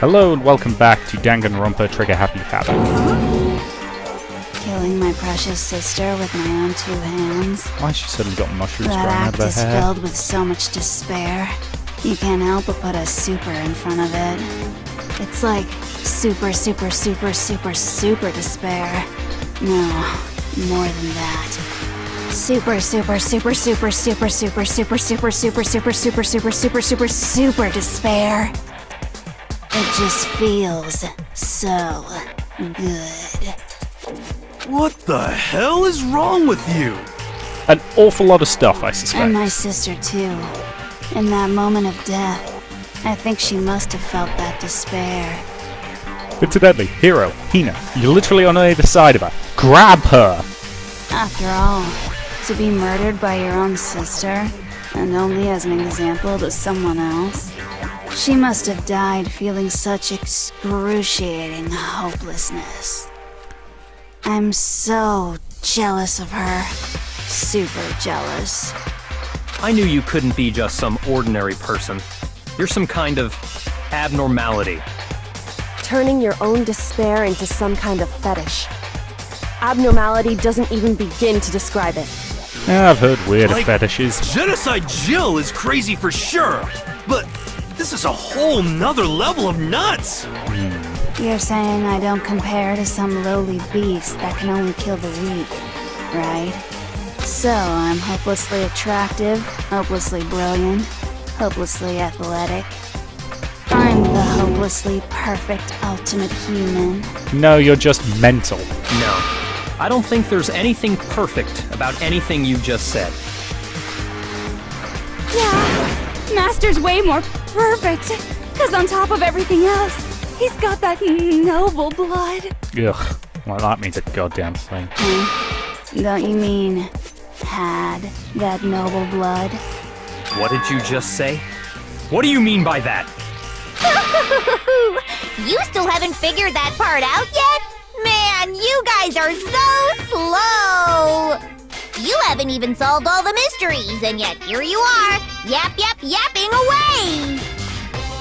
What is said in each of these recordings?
Hello and welcome back to Danganronpa Trigger Happy Havoc. Killing my precious sister with my own two hands. Why has she suddenly got mushrooms growing That out act of her is hair? filled with so much despair. You can't help but put a super in front of it. It's like super, super, super, super, super despair. No, more than that. Super, super, super, super, super, super, super, super, super, super, super, super, super, super, super despair. It just feels so good. What the hell is wrong with you? An awful lot of stuff, I suspect. And my sister too. In that moment of death, I think she must have felt that despair. Incidentally, Hero, Hina, you're literally on either side of her. Grab her! After all, to be murdered by your own sister, and only as an example to someone else, she must have died feeling such excruciating hopelessness. I'm so jealous of her. Super jealous. I knew you couldn't be just some ordinary person. You're some kind of abnormality. Turning your own despair into some kind of fetish. Abnormality doesn't even begin to describe it. Yeah, I've heard weird Like, fetishes. Genocide Jill is crazy for sure, but this is a whole nother level of nuts! You're saying I don't compare to some lowly beast that can only kill the weak, right? So I'm hopelessly attractive, hopelessly brilliant, hopelessly athletic. I'm the hopelessly perfect ultimate human. No, you're just mental. No, I don't think there's anything perfect about anything you just said. Yeah, Master's way more perfect. Because on top of everything else, he's got that noble blood. Ugh, well that means a goddamn thing. Don't you mean had that noble blood? What did you just say? What do you mean by that? You still haven't figured that part out yet? Man, you guys are so slow! You haven't even solved all the mysteries, and yet here you are, yapping away!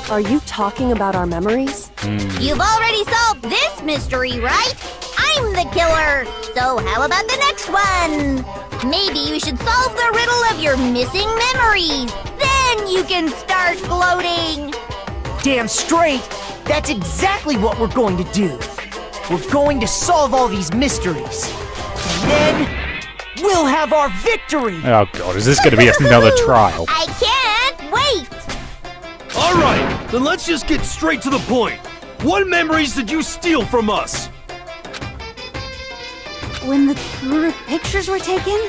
Are you talking about our memories? You've already solved this mystery, right? I'm the killer! So how about the next one? Maybe you should solve the riddle of your missing memories. Then you can start gloating! Damn straight! That's exactly what we're going to do. We're going to solve all these mysteries. And then, we'll have our victory! Oh god, is this going to be another trial? I can't wait! Alright, then let's just get straight to the point. What memories did you steal from us? When the group pictures were taken,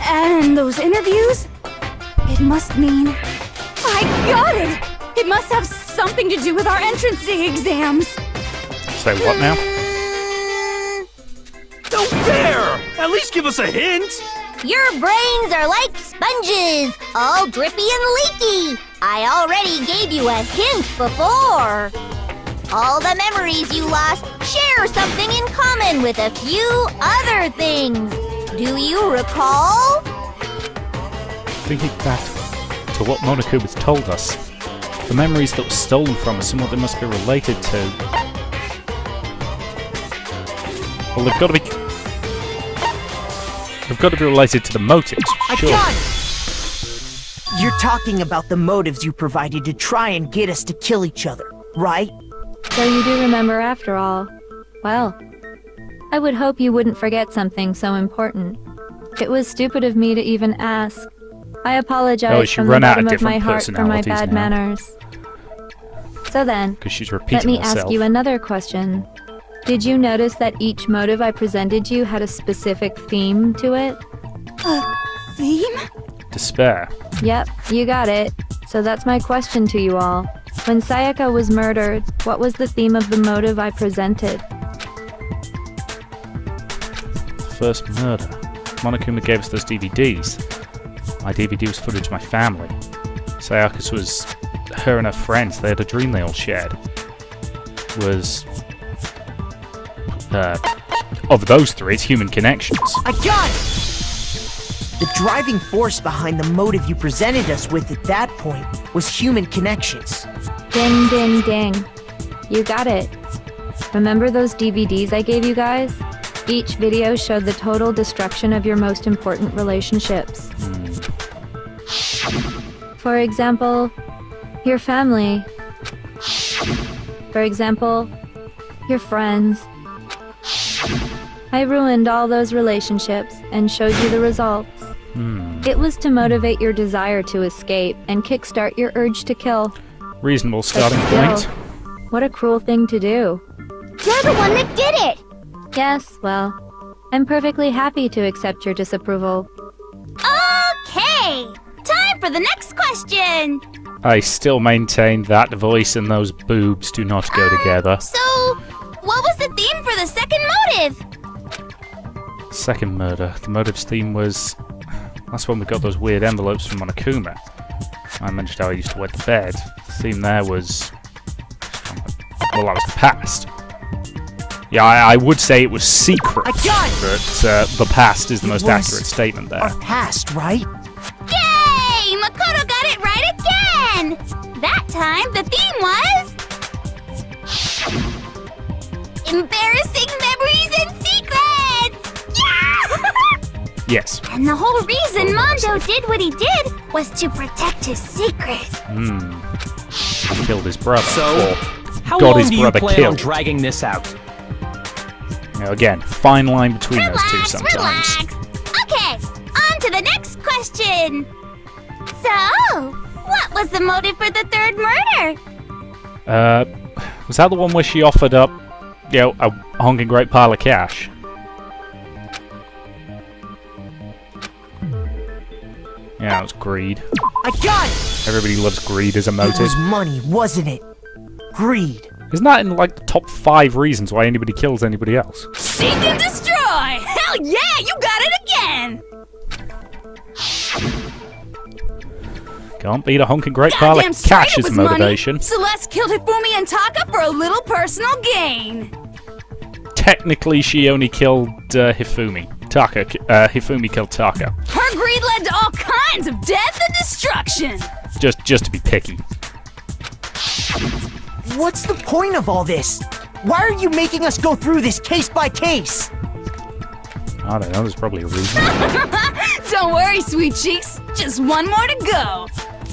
and those interviews, it must mean... I got it! It must have something to do with our entrance exams. Say what now? No fair! At least give us a hint! Your brains are like sponges, all drippy and leaky. I already gave you a hint before. All the memories you lost share something in common with a few other things. Do you recall? Thinking back to what Monokuma's told us, the memories that were stolen from us and what they must be related to. Well, they've got to be. They've got to be related to the motives. I Sure. got it! You're talking about the motives you provided to try and get us to kill each other, right? So you do remember after all. Well, I would hope you wouldn't forget something so important. It was stupid of me to even ask. I apologize she from the run out of bottom of my different heart for my personalities bad now. manners. So then, Because she's repeating let me herself. ask you another question. Did you notice that each motive I presented you had a specific theme to it? Theme? Despair. Yep, you got it. So that's my question to you all. When Sayaka was murdered, what was the theme of the motive I presented? First murder. Monokuma gave us those DVDs. My DVD was footage of my family. Sayaka's was her and her friends. They had a dream they all shared. Was of those three, it's human connections. I got it! The driving force behind the motive you presented us with at that point was human connections. Ding, ding, ding. You got it. Remember those DVDs I gave you guys? Each video showed the total destruction of your most important relationships. For example, your family. For example, your friends. I ruined all those relationships and showed you the results. It was to motivate your desire to escape and kickstart your urge to kill. Reasonable starting But point. still, what a cruel thing to do. You're the one that did it! Yes, well, I'm perfectly happy to accept your disapproval. Okay! Time for the next question! I still maintain that voice and those boobs do not go together. So, what was the theme for the second motive? Second murder. The motive's theme was... That's when we got those weird envelopes from Monokuma. I mentioned how I used to wet the bed. The theme there was... Well, that was the past. Yeah, I would say it was secret, I got it! but the past is the most was accurate statement there. Our past, right? Yay! Makoto got it right again! That time, the theme was... Embarrassing memories and secrets! Yeah! Yes. And the whole reason Mondo did what he did was to protect his secret. He killed his brother. So, or how got long his do you brother plan on killed. dragging this out? You know, again, fine line between those two sometimes. Relax. Okay, on to the next question. So, what was the motive for the third murder? Was that the one where she offered up, you know, a honking great pile of cash? Yeah, it was greed. I got it! Everybody loves greed as a It motive. was money, wasn't it? Greed. Isn't that in, like, the top 5 reasons why anybody kills anybody else? Seek and destroy! Hell yeah, you got it again! Can't beat a honking great pile Goddamn of straight cash it as was motivation. money. Celeste killed Hifumi and Taka for a little personal gain. Technically, she only killed Hifumi. Hifumi killed Taka. Her greed led to all kinds of death and destruction. Just to be picky. What's the point of all this? Why are you making us go through this case by case? I don't know, there's probably a reason. Don't worry, sweet cheeks. Just one more to go.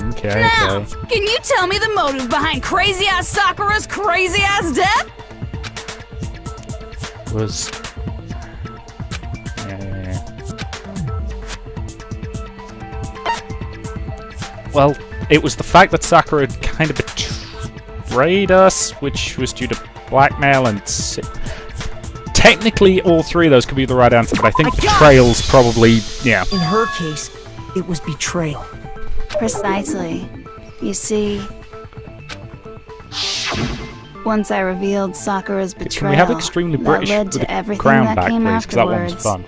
Okay, Now, okay. can you tell me the motive behind crazy-ass Sakura's crazy-ass death? Was... Yeah. Well, it was the fact that Sakura had kind of betrayed us, which was due to blackmail and... Technically, all three of those could be the right answer, but I think I got it! betrayal's probably... Yeah. In her case, it was betrayal. Precisely. You see, once I revealed Sakura's betrayal, Can we have extremely that British led with to the everything crown that back, came please? Because that one was afterwards. fun.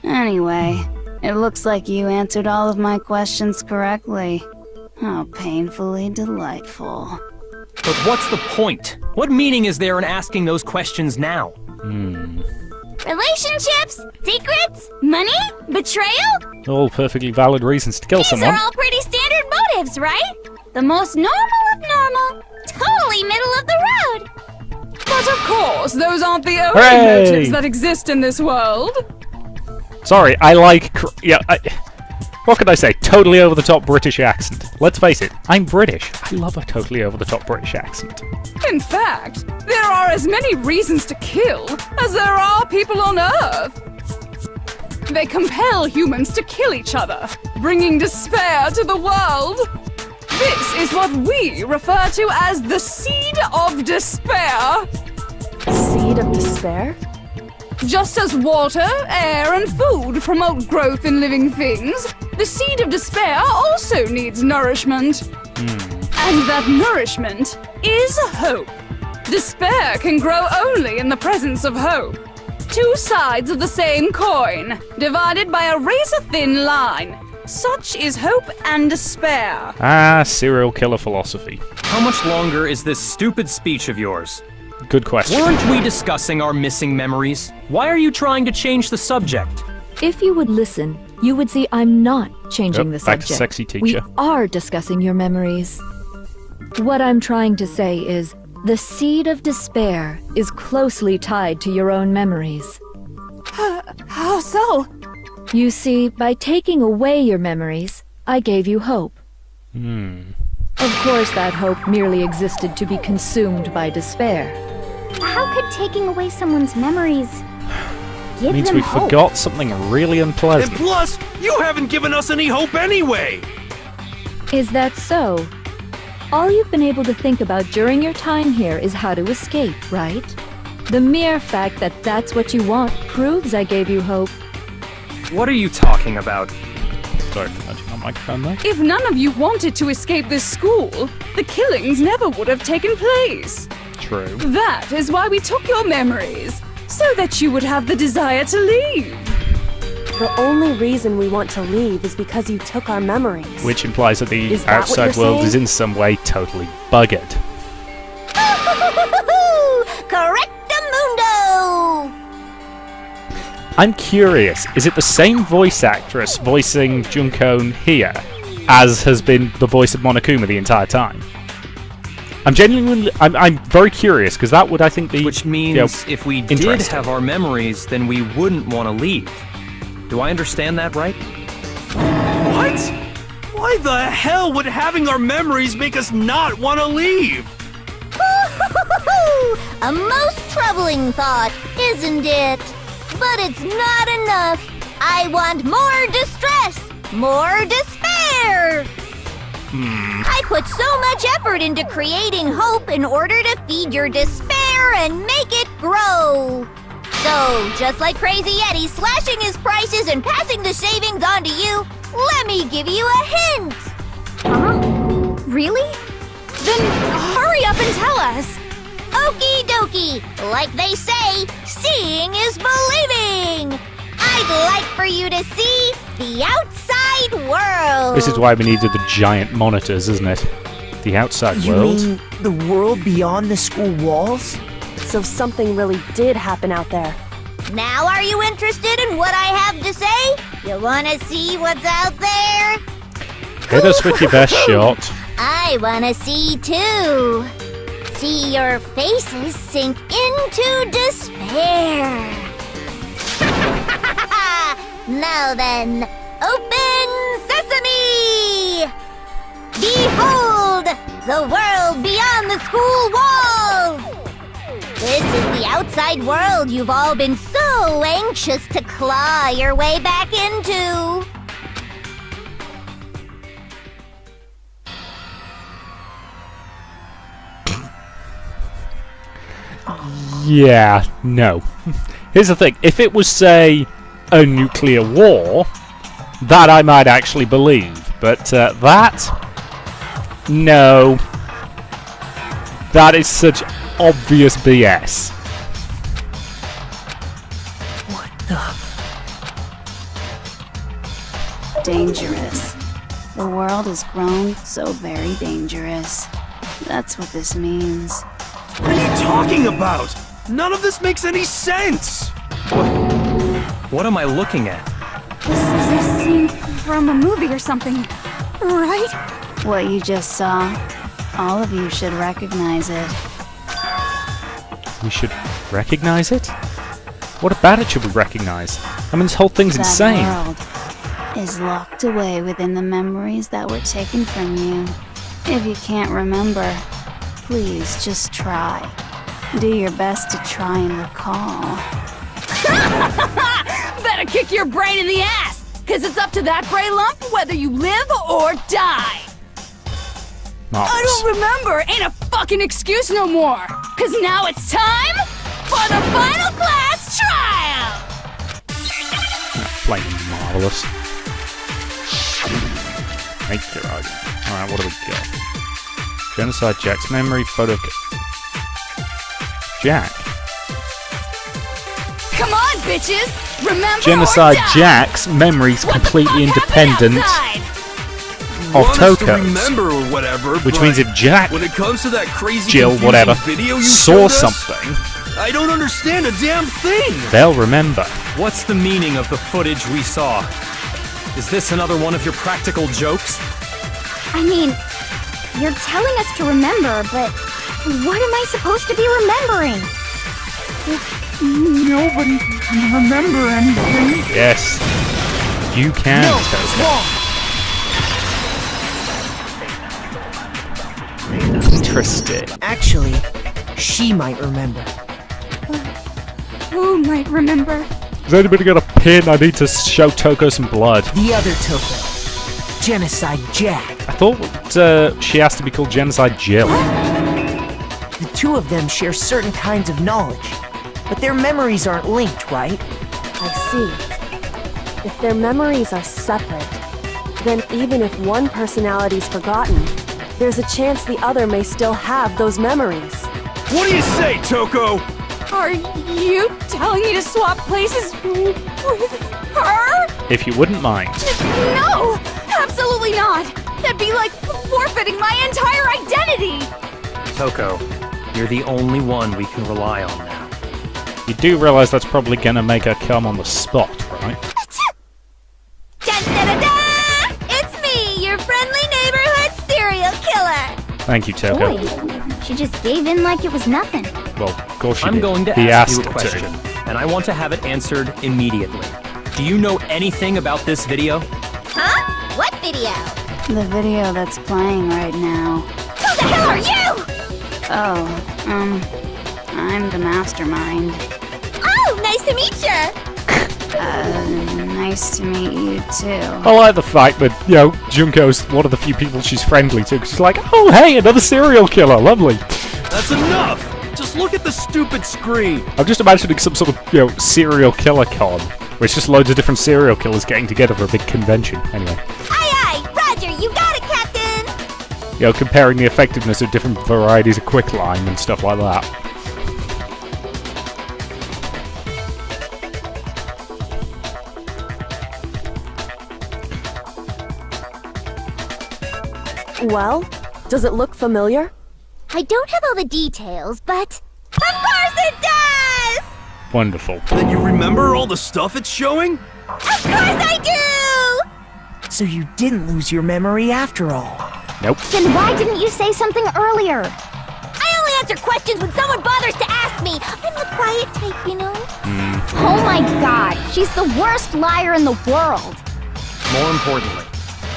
Anyway, it looks like you answered all of my questions correctly. How painfully delightful. But what's the point? What meaning is there in asking those questions now? Relationships? Secrets? Money? Betrayal? All perfectly valid reasons to kill These someone. are all pretty standard motives, right? The most normal of normal. Totally middle of the road. But of course, those aren't the only Hooray! motives that exist in this world. Sorry, I like... what could I say? Totally over-the-top British accent. Let's face it, I'm British. I love a totally over-the-top British accent. In fact, there are as many reasons to kill as there are people on Earth. They compel humans to kill each other, bringing despair to the world. This is what we refer to as the seed of despair. Seed of despair? Just as water, air, and food promote growth in living things, the seed of despair also needs nourishment. And that nourishment is hope. Despair can grow only in the presence of hope. Two sides of the same coin, divided by a razor-thin line. Such is hope and despair. Ah, serial killer philosophy. How much longer is this stupid speech of yours? Good question. Weren't we discussing our missing memories? Why are you trying to change the subject? If you would listen, you would see I'm not changing Yep, the back to subject. sexy We teacher. are discussing your memories. What I'm trying to say is, the seed of despair is closely tied to your own memories. How so? You see, by taking away your memories, I gave you hope. Of course, that hope merely existed to be consumed by despair. How could taking away someone's memories give Means them we hope? forgot something really And unpleasant. plus, you haven't given us any hope anyway! Is that so? All you've been able to think about during your time here is how to escape, right? The mere fact that that's what you want proves I gave you hope. What are you talking about? Sorry for nudging on microphone there. If none of you wanted to escape this school, the killings never would have taken place. True. That is why we took your memories, so that you would have the desire to leave. The only reason we want to leave is because you took our memories. Which implies that the Is that what outside you're world saying? is in some way totally buggered. Correctamundo! I'm curious, is it the same voice actress voicing Junko here as has been the voice of Monokuma the entire time? I'm very curious, because that would, I think, be... Which means if we did interesting. have our memories, then we wouldn't want to leave. Do I understand that right? What? Why the hell would having our memories make us not want to leave? A most troubling thought, isn't it? But it's not enough. I want more distress, more despair. I put so much effort into creating hope in order to feed your despair and make it grow. So, just like Crazy Eddie slashing his prices and passing the savings on to you, let me give you a hint. Really? Then hurry up and tell us. Okie dokie. Like they say, seeing is believing. I'd like for you to see the outside world. This is why we needed the giant monitors, isn't it? The outside You world. mean the world beyond the school walls? So something really did happen out there. Now are you interested in what I have to say? You wanna see what's out there? Hit us with your best shot. I wanna see too. See your faces sink into despair. Now then, open sesame! Behold, the world beyond the school walls! This is the outside world you've all been so anxious to claw your way back into. Yeah, no. Here's the thing. If it was, say, a nuclear war, that I might actually believe. But that... No. That is such obvious BS. What the... Dangerous. The world has grown so very dangerous. That's what this means. What are you talking about? None of this makes any sense! What am I looking at? This is a scene from a movie or something, right? What you just saw, all of you should recognize it. We should recognize it? What about it should we recognize? I mean, this whole thing's That insane. world is locked away within the memories that were taken from you. If you can't remember, please just try. Do your best to try and recall. Better kick your brain in the ass, cause it's up to that gray lump whether you live or die. I Marvelous. don't remember ain't a fucking excuse no more, cause now it's time for the final class trial. Flaming marvelous. Make your argument. Alright, what do we got? Genocide Jack's memory photo. Jack? Come on, bitches! Remember Genocide or die. Jack's memories What the completely fuck happened independent outside? of Want us to Toko's. remember or whatever, Which but means if Jack, when it comes to that crazy Jill, confusing whatever, video you saw showed us, something, I don't understand a damn thing! they'll remember. What's the meaning of the footage we saw? Is this another one of your practical jokes? I mean, you're telling us to remember, but what am I supposed to be remembering? Nobody can remember anything. Yes. You can, No, Toko. it's wrong. Interesting. Actually, she might remember. Who might remember? Has anybody got a pin? I need to show Toko some blood. The other Toko. Genocide Jack. I thought she has to be called Genocide Jill. The two of them share certain kinds of knowledge, but their memories aren't linked, right? I see. If their memories are separate, then even if one personality's forgotten, there's a chance the other may still have those memories. What do you say, Toko? Are you telling me to swap places with her? If you wouldn't mind. No! Absolutely not! That'd be like forfeiting my entire identity! Toko, you're the only one we can rely on now. You do realize that's probably gonna make her come on the spot, right? Dun-da-da-da! It's me, your friendly neighborhood serial killer! Thank you, Toko. Boy, she just gave in like it was nothing. Well, of course she I'm did. going to He ask you asked a her question, to. and I want to have it answered immediately. Do you know anything about this video? Huh? What video? The video that's playing right now. Who the hell are you? Oh, I'm the mastermind. Oh, nice to meet ya! Nice to meet you too. I like the fact that, Junko's one of the few people she's friendly to, 'cause she's like, oh, hey, another serial killer, lovely. That's enough! Just look at the stupid screen! I'm just imagining some sort of, serial killer con, where it's just loads of different serial killers getting together for a big convention. Anyway. Aye aye! Roger, you got it, Captain! Comparing the effectiveness of different varieties of quicklime and stuff like that. Well, does it look familiar? I don't have all the details, but... Of course it does! Wonderful. Then you remember all the stuff it's showing? Of course I do! So you didn't lose your memory after all. Nope. Then why didn't you say something earlier? I only answer questions when someone bothers to ask me. I'm the quiet type, you know? Oh my god, she's the worst liar in the world. More importantly,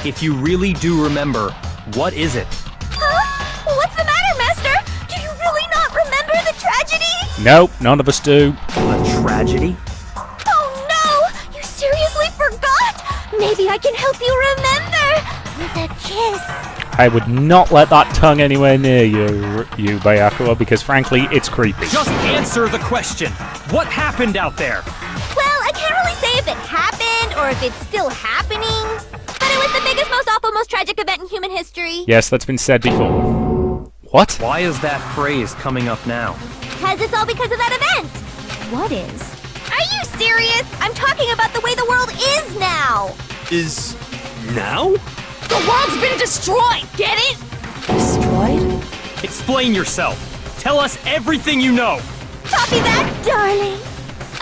if you really do remember, what is it? Huh? What's the matter, Master? Do you really not remember the tragedy? Nope, none of us do. A tragedy? Oh no! You seriously forgot? Maybe I can help you remember with a kiss. I would not let that tongue anywhere near you, Bayako, because frankly, it's creepy. Just answer the question. What happened out there? Well, I can't really say if it happened or if it's still happening, but it was the biggest, most awful, most tragic event in human history. Yes, that's been said before. What? Why is that phrase coming up now? Because it's all because of that event. What is? Are you serious? I'm talking about the way the world is now. Is... now? The world's been destroyed, get it? Destroyed? Explain yourself. Tell us everything you know. Copy that, darling.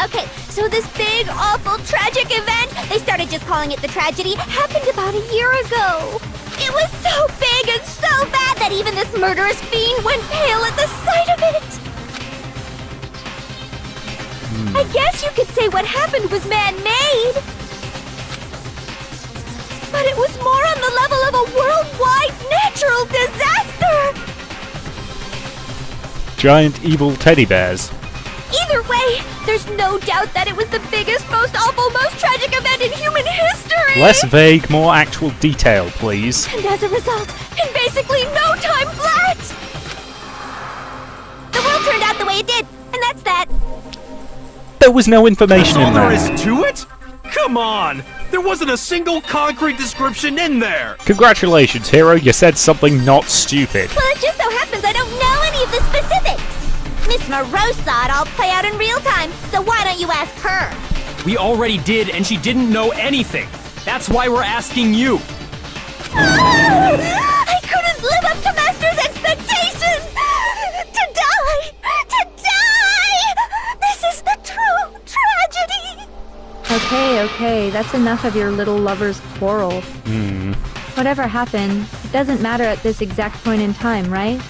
Okay, so this big, awful, tragic event, they started just calling it the tragedy, happened about a year ago. It was so big and so bad that even this murderous fiend went pale at the sight of it. I guess you could say what happened was man-made. But it was more on the level of a worldwide natural disaster. Giant evil teddy bears. Either way, there's no doubt that it was the biggest, most awful, most tragic event in human history! Less vague, more actual detail, please. And as a result, in basically no time flat! The world turned out the way it did, and that's that. There was no That's information all in there there. is to it? Come on! There wasn't a single concrete description in there! Congratulations, hero, you said something not stupid. Well, it just so happens I don't know any of the specifics. Miss Moreau saw it all play out in real time, so why don't you ask her? We already did, and she didn't know anything. That's why we're asking you. I couldn't live up to Master's expectations! To die! To die! This is the true tragedy! Okay, okay. That's enough of your little lover's quarrel. Whatever happened, it doesn't matter at this exact point in time, right?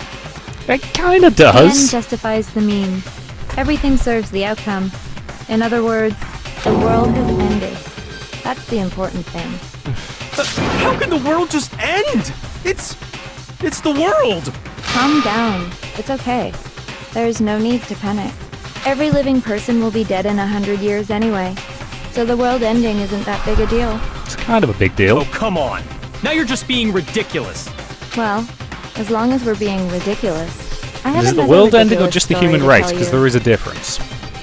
It kinda The end does. justifies the means. Everything serves the outcome. In other words, the world has ended. That's the important thing. How can the world just end? It's the world! Calm down. It's okay. There's no need to panic. Every living person will be dead in 100 years anyway. So the world ending isn't that big a deal. It's kind of a big deal. Oh, come on. Now you're just being ridiculous. Well, as long as we're being ridiculous. I have Is it the another world ending or ridiculous just the story human to race? tell Because you. there is a difference.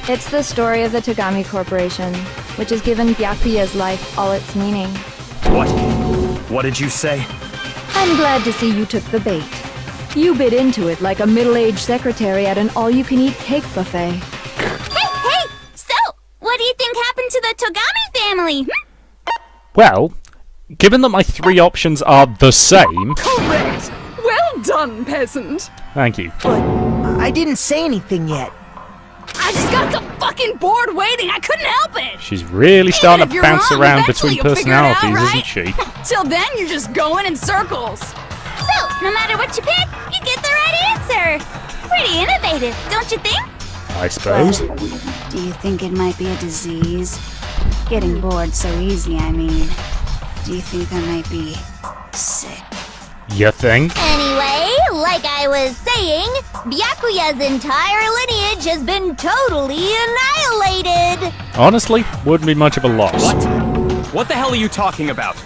It's the story of the Togami Corporation, which has given Byakuya's life all its meaning. What? What did you say? I'm glad to see you took the bait. You bit into it like a middle-aged secretary at an all-you-can-eat cake buffet. Hey! So, what do you think happened to the Togami family? Well, given that my 3 options are the same... Correct! Well done, peasant! Thank you. But I didn't say anything yet. I just got so fucking bored waiting, I couldn't help it! She's really starting if to you're bounce wrong, around eventually between you'll figure it out, personalities, right? isn't she? Till then, you're just going in circles. So, no matter what you pick, you get the right answer. Pretty innovative, don't you think? I suppose. Do you think it might be a disease? Getting bored so easy, I mean. Do you think I might be sick? You think? Anyway, like I was saying, Byakuya's entire lineage has been totally annihilated. Honestly, wouldn't be much of a loss. What? What the hell are you talking about?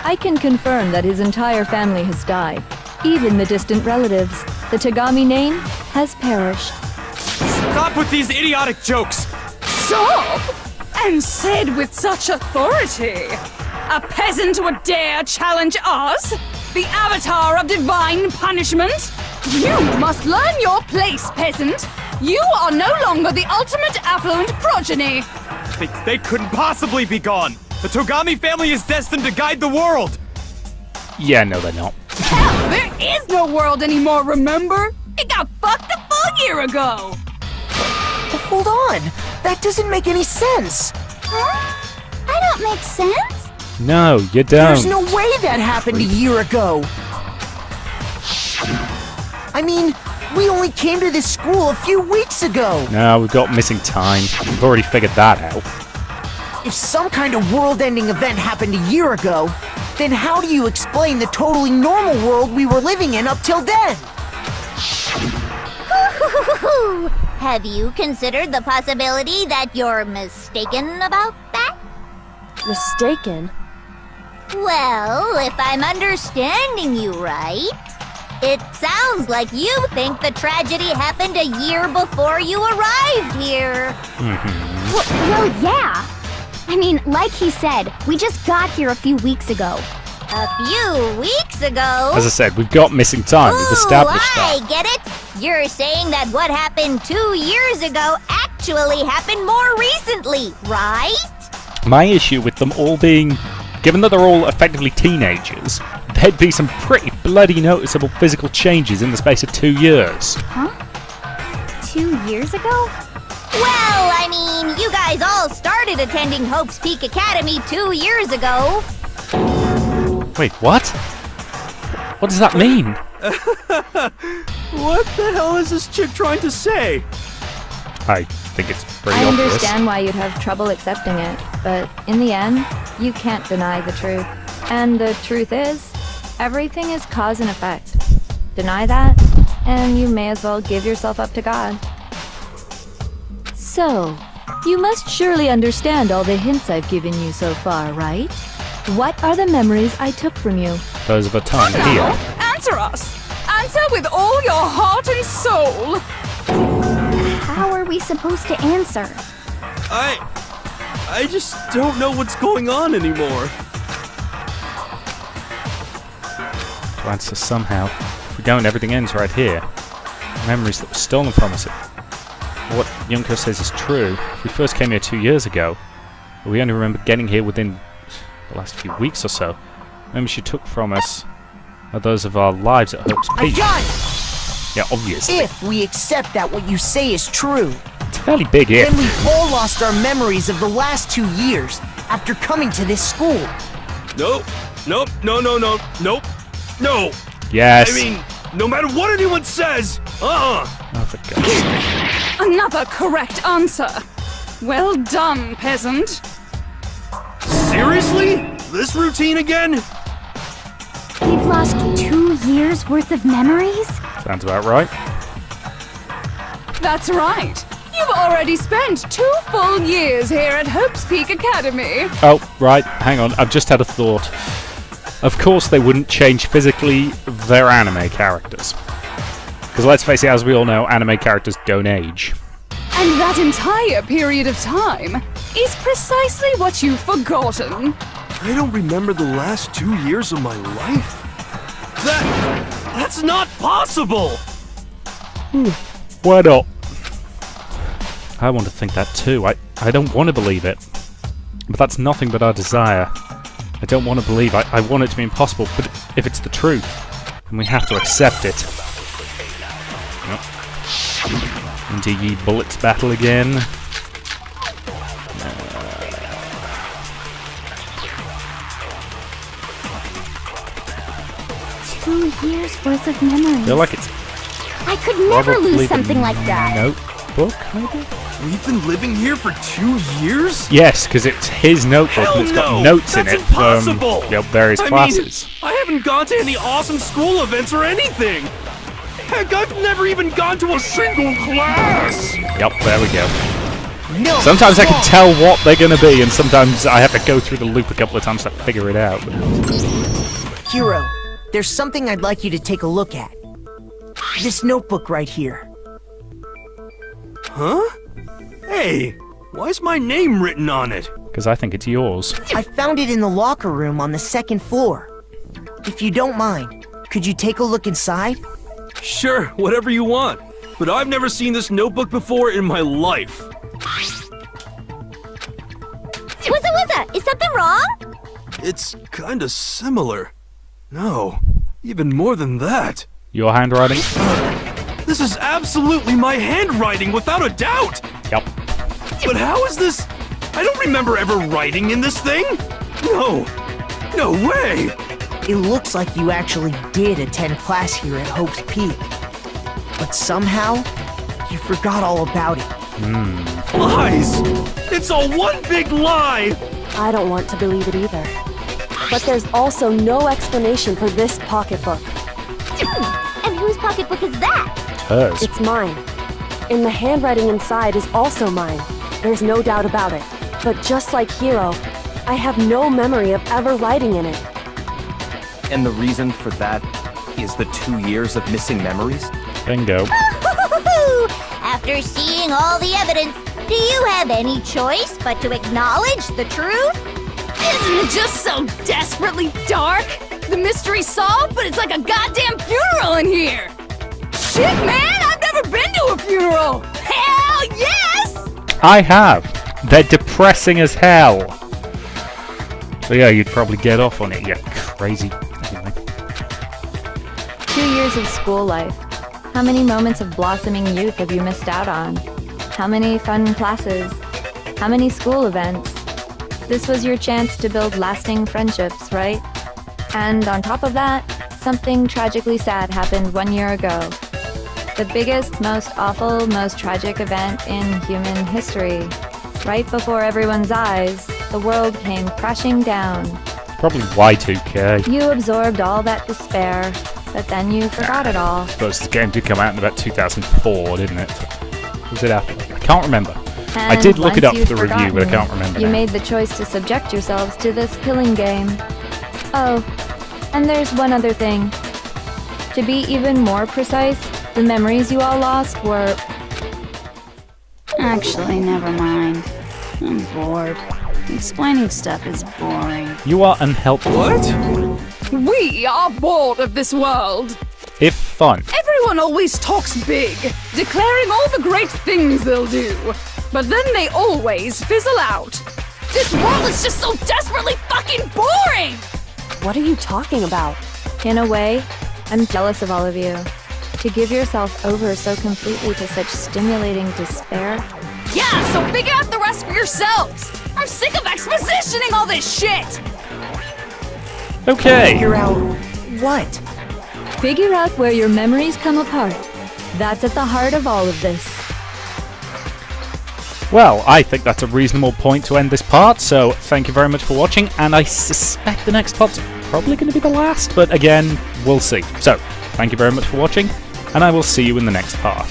I can confirm that his entire family has died. Even the distant relatives. The Togami name has perished. Stop with these idiotic jokes! Stop! And said with such authority! A peasant would dare challenge us? The avatar of divine punishment? You must learn your place, peasant! You are no longer the ultimate affluent progeny! They couldn't possibly be gone! The Togami family is destined to guide the world! Yeah, no, they're not. Hell, there is no world anymore, remember? It got fucked a full year ago! But hold on! That doesn't make any sense! Huh? I don't make sense? No, you There's don't. no way that happened a year ago! I mean, we only came to this school a few weeks ago! No, we've got missing time. We've already figured that out. If some kind of world-ending event happened a year ago, then how do you explain the totally normal world we were living in up till then? Have you considered the possibility that you're mistaken about that? Mistaken? Well, if I'm understanding you right, it sounds like you think the tragedy happened a year before you arrived here. Well, yeah. I mean, like he said, we just got here a few weeks ago. A few weeks ago. As I said, we've got missing time. We've established I that. get it. You're saying that what happened 2 years ago actually happened more recently, right? My issue with them all being, given that they're all effectively teenagers, there'd be some pretty bloody noticeable physical changes in the space of 2 years. 2 years ago? Well, I mean, you guys all started attending Hope's Peak Academy 2 years ago. Wait, what? What does that mean? What the hell is this chick trying to say? I think it's pretty I obvious. understand why you'd have trouble accepting it, but in the end, you can't deny the truth. And the truth is, everything is cause and effect. Deny that, and you may as well give yourself up to God. So, you must surely understand all the hints I've given you so far, right? What are the memories I took from you? Those of a time Now, here. answer us! Answer with all your heart and soul! How are we supposed to answer? I just don't know what's going on anymore. To answer somehow. If we don't, everything ends right here. Memories that were stolen from us. What Yunko says is true. We first came here 2 years ago, but we only remember getting here within the last few weeks or so. Memories she took from us are those of our lives at Hope's I Peak. got it! Yeah, obviously. If we accept that what you say is true, It's a fairly big if. then we've all lost our memories of the last 2 years, after coming to this school. Nope. Nope. Nope. No. Yes. I mean, no matter what anyone says, Oh, for God's sake. Another correct answer. Well done, peasant. Seriously? This routine again? We've lost 2 years worth of memories? Sounds about right. That's right. You've already spent 2 full years here at Hope's Peak Academy. Oh, right. Hang on. I've just had a thought. Of course they wouldn't change physically their anime characters. Because let's face it, as we all know, anime characters don't age. And that entire period of time is precisely what you've forgotten. I don't remember the last 2 years of my life. That's not possible! Why not? I want to think that too. I don't want to believe it. But that's nothing but our desire. I don't want to believe. I want it to be impossible, but if it's the truth, then we have to accept it. Oh. Into ye bullets battle again. 2 years worth of memories. I feel like it's I could never probably lose the something like that. notebook, maybe? We've been living here for 2 years? Yes, because it's his notebook Hell and it's got no! notes in That's it impossible! from various classes. I haven't gone to any awesome school events or anything! Heck, I've never even gone to a single class! Yep, there we go. No. Sometimes I can tell what they're going to be, and sometimes I have to go through the loop a couple of times to figure it out. Hero, there's something I'd like you to take a look at. This notebook right here. Huh? Hey, why's my name written on it? Because I think it's yours. I found it in the locker room on the 2nd floor. If you don't mind, could you take a look inside? Sure, whatever you want. But I've never seen this notebook before in my life. Wuzza, is something wrong? It's kinda similar. No, even more than that. Your handwriting? This is absolutely my handwriting, without a doubt! Yep. But how is this? I don't remember ever writing in this thing! No! No way! It looks like you actually did attend class here at Hope's Peak. But somehow, you forgot all about it. Lies! It's all one big lie! I don't want to believe it either. But there's also no explanation for this pocketbook. And whose pocketbook is that? Hers. It's mine. And the handwriting inside is also mine. There's no doubt about it. But just like Hiro, I have no memory of ever writing in it. And the reason for that is the 2 years of missing memories? Bingo. After seeing all the evidence, do you have any choice but to acknowledge the truth? Isn't it just so desperately dark? The mystery's solved, but it's like a goddamn funeral in here! Shit, man! I've never been to a funeral! Hell yes! I have. They're depressing as hell. So yeah, you'd probably get off on it, you crazy. Anyway. 2 years of school life. How many moments of blossoming youth have you missed out on? How many fun classes? How many school events? This was your chance to build lasting friendships, right? And on top of that, something tragically sad happened 1 year ago. The biggest, most awful, most tragic event in human history. Right before everyone's eyes, the world came crashing down. Probably Y2K. You absorbed all that despair, but then you forgot it all. I suppose the game did come out in about 2004, didn't it? Was it after? I can't remember. I And did look it once up you'd for the review, but I can't remember You now. made the choice to subject yourselves to this killing game. Oh, and there's one other thing. To be even more precise, the memories you all lost were... Actually, never mind. I'm bored. Explaining stuff is boring. You are unhelpful. What? We are bored of this world. If fun. Everyone always talks big, declaring all the great things they'll do. But then they always fizzle out. This world is just so desperately fucking boring! What are you talking about? In a way, I'm jealous of all of you. To give yourself over so completely to such stimulating despair, Yeah, so figure out the rest for yourselves. I'm sick of expositioning all this shit. Okay. Figure out what? Figure out where your memories come apart. That's at the heart of all of this. Well, I think that's a reasonable point to end this part, so thank you very much for watching, and I suspect the next part's probably going to be the last, but again, we'll see. So, thank you very much for watching, and I will see you in the next part.